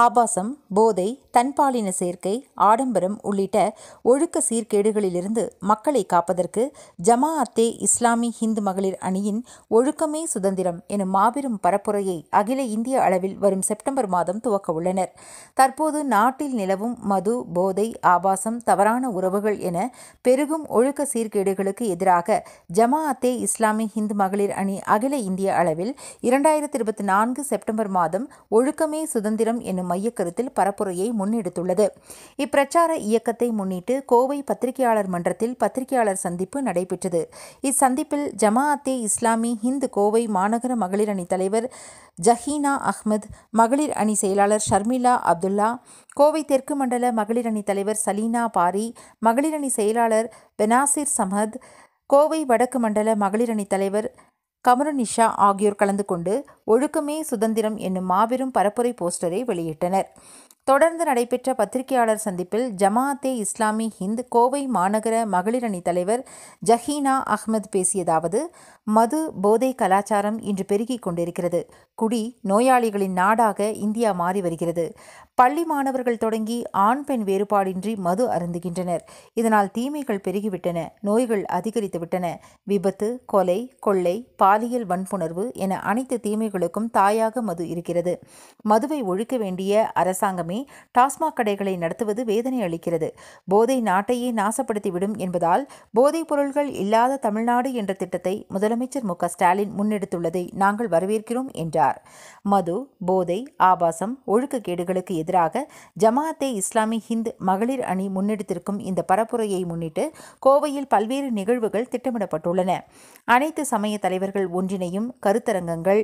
ஆபாசம், போதை, தன்பாலின சேர்க்கை, ஆடம்பரம் உள்ளிட்ட ஒழுக்க சீர்கேடுகளிலிருந்து மக்களை காப்பதற்கு ஜமாஅத்தே இஸ்லாமி ஹிந்து மகளிர் அணியின் ஒழுக்கமே சுதந்திரம் எனும் மாபெரும் பரப்புரையை அகில இந்திய அளவில் வரும் செப்டம்பர் மாதம் துவக்க உள்ளனர். தற்போது நாட்டில் நிலவும் மது, போதை, ஆபாசம், தவறான உறவுகள் என பெருகும் ஒழுக்க சீர்கேடுகளுக்கு எதிராக ஜமாஅத்தே இஸ்லாமி ஹிந்து மகளிர் அணி அகில இந்திய அளவில் 2024 செப்டம்பர் மாதம் ஒழுக்கமே சுதந்திரம் என்னும் மையக்கருத்தில் பரப்புரையை முன்னெடுத்துள்ளது. இப்பிரச்சார இயக்கத்தை முன்னிட்டு கோவை பத்திரிகையாளர் மன்றத்தில் பத்திரிகையாளர் சந்திப்பு நடைபெற்றது. இச்சந்திப்பில் ஜமாஅத்தே இஸ்லாமி ஹிந்து கோவை மாநகர மகளிர் அணி தலைவர் ஜஹீனா அஹ்மத், மகளிர் அணி செயலாளர் ஷர்மிளா அப்துல்லா, கோவை தெற்கு மண்டல மகளிர் அணி தலைவர் சலீனா பாரி, மகளிர் அணி செயலாளர் பெனாசிர் சமத், கோவை வடக்கு மண்டல மகளிர் அணி தலைவர் கமருநிஷா ஆகியோர் கலந்து கொண்டு ஒழுக்கமே சுதந்திரம் என்னும் மாபெரும் பரப்புரை போஸ்டரை வெளியிட்டனர். தொடர்ந்து நடைபெற்ற பத்திரிகையாளர் சந்திப்பில் ஜமாஅத்தே இஸ்லாமி ஹிந்து கோவை மாநகர மகளிர் அணி தலைவர் ஜஹீனா அஹ்மத் பேசியதாவது: மது, போதை கலாச்சாரம் இன்று பெருகிக் கொண்டிருக்கிறது. குடி நோயாளிகளின் நாடாக இந்தியா மாறி வருகிறது. பள்ளி மாணவர்கள் தொடங்கி ஆண் பெண் வேறுபாடின்றி மது அருந்துகின்றனர். இதனால் தீமைகள் பெருகிவிட்டன, நோய்கள் அதிகரித்துவிட்டன. விபத்து, கொலை, கொள்ளை, பாலியல் வன்புணர்வு என அனைத்து தீமைகளுக்கும் தாயாக மது இருக்கிறது. மதுவை ஒழிக்க வேண்டிய அரசாங்கமே டாஸ்மாக் கடைகளை நடத்துவது வேதனை அளிக்கிறது. போதை நாட்டையே நாசப்படுத்திவிடும் என்பதால் போதைப் பொருள்கள் இல்லாத தமிழ்நாடு என்ற திட்டத்தை முதலமைச்சர் மு.க. ஸ்டாலின் முன்னெடுத்துள்ளதை நாங்கள் வரவேற்கிறோம் என்றார். மது, போதை, ஆபாசம், ஒழுக்கக்கேடுகளுக்கு எதிராக ஜமாஅத்தே இஸ்லாமி ஹிந்து மகளிர் அணி முன்னெடுத்திருக்கும் இந்த பரப்புரையை முன்னிட்டு கோவையில் பல்வேறு நிகழ்வுகள் திட்டமிடப்பட்டுள்ளன. அனைத்து சமய தலைவர்கள் ஒன்றிணையும் கருத்தரங்கங்கள்,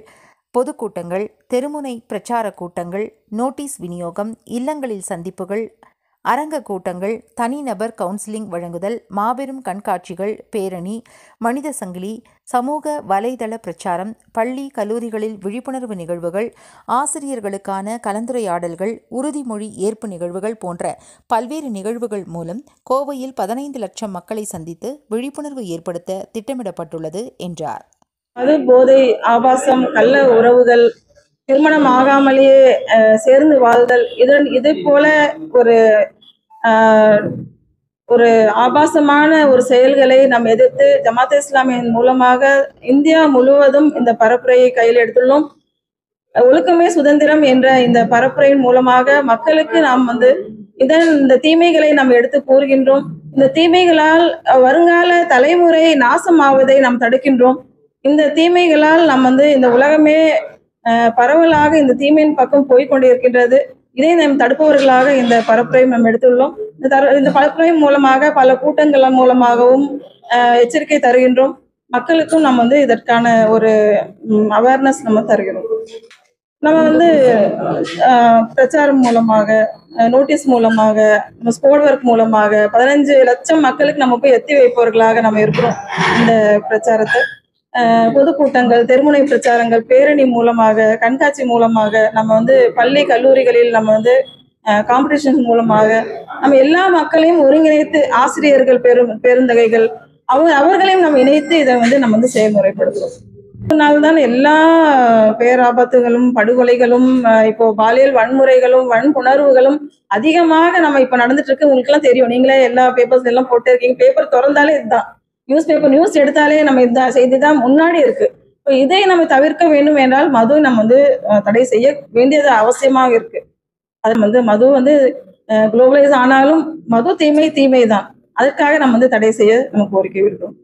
பொதுக்கூட்டங்கள், தெருமுனை பிரச்சார கூட்டங்கள், நோட்டீஸ் விநியோகம், இல்லங்களில் சந்திப்புகள், அரங்க கூட்டங்கள், தனிநபர் கவுன்சிலிங் வழங்குதல், மாபெரும் கண்காட்சிகள், பேரணி, மனித சங்கிலி, சமூக வலைதள பிரச்சாரம், பள்ளி கல்லூரிகளில் விழிப்புணர்வு நிகழ்வுகள், ஆசிரியர்களுக்கான கலந்துரையாடல்கள், உறுதிமொழி ஏற்பு நிகழ்வுகள் போன்ற பல்வேறு நிகழ்வுகள் மூலம் கோவையில் 15 லட்சம் மக்களை சந்தித்து விழிப்புணர்வு ஏற்படுத்த திட்டமிடப்பட்டுள்ளது என்றார். அது போதை, ஆபாசம், கள்ள உறவுகள், திருமணம் ஆகாமலேயே சேர்ந்து வாழ்தல், இது போல ஒரு ஆபாசமான ஒரு செயல்களை நாம் எதிர்த்து ஜமாஅத்தே இஸ்லாமியின் மூலமாக இந்தியா முழுவதும் இந்த பரப்புரையை கையில் எடுத்துள்ளோம். ஒழுக்கமே சுதந்திரம் என்ற இந்த பரப்புரையின் மூலமாக மக்களுக்கு நாம் இந்த தீமைகளை நாம் எடுத்து கூறுகின்றோம். இந்த தீமைகளால் வருங்கால தலைமுறை நாசமாவதை நாம் தடுக்கின்றோம். இந்த தீமைகளால் நாம் இந்த உலகமே பரவலாக இந்த தீமையின் பக்கம் போய்கொண்டிருக்கின்றது. இதை நாம் தடுப்பவர்களாக இந்த பரப்புரையை நாம் எடுத்துள்ளோம். இந்த பரப்புரை மூலமாக பல கூட்டங்கள் மூலமாகவும் எச்சரிக்கை தருகின்றோம். மக்களுக்கும் நம்ம இதற்கான ஒரு அவேர்னஸ் நம்ம தருகிறோம். நம்ம பிரச்சாரம் மூலமாக, நோட்டீஸ் மூலமாக, நம்ம ஸ்போர்ட் ஒர்க் மூலமாக 15 லட்சம் மக்களுக்கு நம்ம போய் எத்தி வைப்பவர்களாக நம்ம இருக்கிறோம். இந்த பிரச்சாரத்தை பொதுக்கூட்டங்கள், தெருமுனை பிரச்சாரங்கள், பேரணி மூலமாக, கண்காட்சி மூலமாக, நம்ம பள்ளி கல்லூரிகளில் நம்ம காம்படிஷன் மூலமாக நம்ம எல்லா மக்களையும் ஒருங்கிணைத்து, ஆசிரியர்கள், பெருந்தகைகள் அவர்களையும் நம்ம இணைத்து இதை நம்ம செயல்முறைப்படுத்துறோம். அதனால்தான் எல்லா பேராபத்துகளும், படுகொலைகளும், இப்போ பாலியல் வன்முறைகளும், வன்புணர்வுகளும் அதிகமாக நம்ம இப்ப நடந்துட்டு இருக்கு. உங்களுக்கு எல்லாம் தெரியும், நீங்களே எல்லா பேப்பர்ஸ் எல்லாம் போட்டு இருக்கீங்க. பேப்பர் திறந்தாலே இதுதான், நியூஸ் எடுத்தாலே நம்ம இந்த செய்தி தான் முன்னாடி இருக்கு. இதை நம்ம தவிர்க்க வேண்டும் என்றால் மது நம்ம தடை செய்ய வேண்டியது அவசியமாக இருக்கு. அது மது குளோபலைஸ் ஆனாலும் மது தீமை தான். அதற்காக நம்ம தடை செய்ய நம்ம கோரிக்கை விடுறோம்.